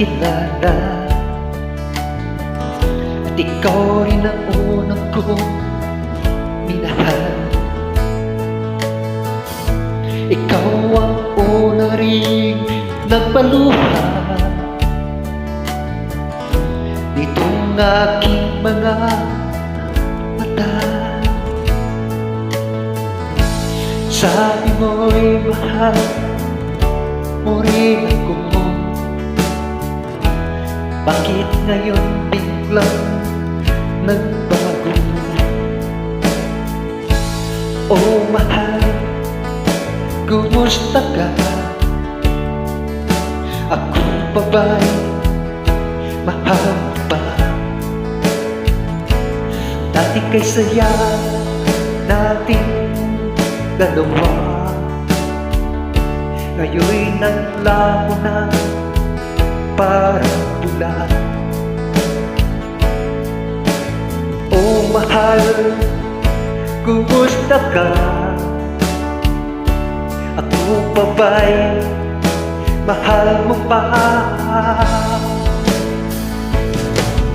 kilala, at ikaw rin ang unang kong minahal. Ikaw ang una ring nagpaluha nitong aking mga mata. Sabi mo'y mahal mo rin ako, bakit ngayon biglang nagbago? Oh mahal, kumusta ka? Ako pa ba'y mahal mo pa? Dati kay saya nating dalawa, ngayon'y naglaho na parang pula. Oh mahal, kumusta ka? Ako pa ba'y mahal mo pa?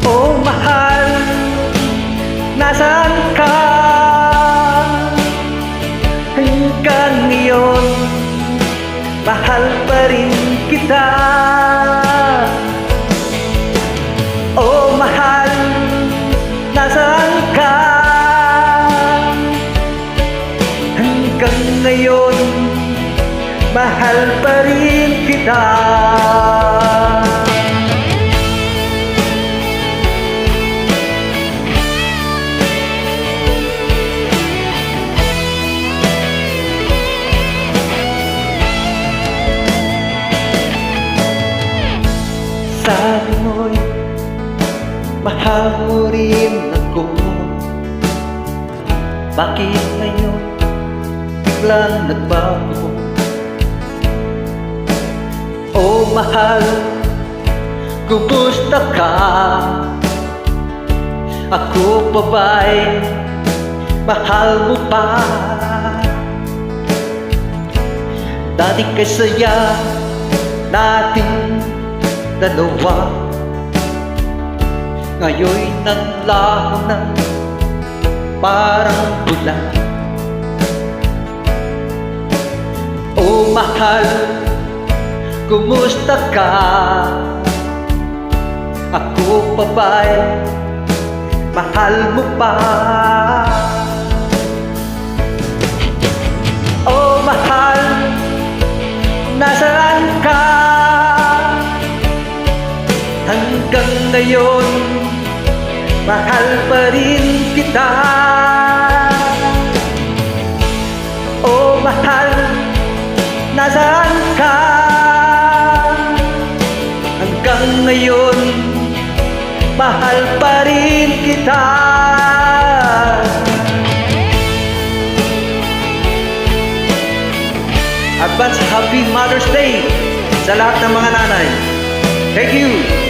Oh mahal, nasaan ka? Hanggang ngayon, mahal pa rin kita. Oh mahal, nasaan ka? Hanggang ngayon, mahal pa rin kita. Sabi mo'y mahal mo rin ako, bakit ngayon biglang nagbago? Oh mahal, kumusta ka? Ako pa ba'y mahal mo pa? Dati kay saya nating dalawa, ngayon'y naglaho na parang pula. Oh mahal, kumusta ka? Ako pa ba'y mahal mo pa? Oh mahal, nasaan ka? Hanggang ngayon, mahal pa rin kita. Oh mahal, nasaan ka? Hanggang ngayon, mahal pa rin kita. Advance Happy Mother's Day sa lahat ng mga nanay. Thank you!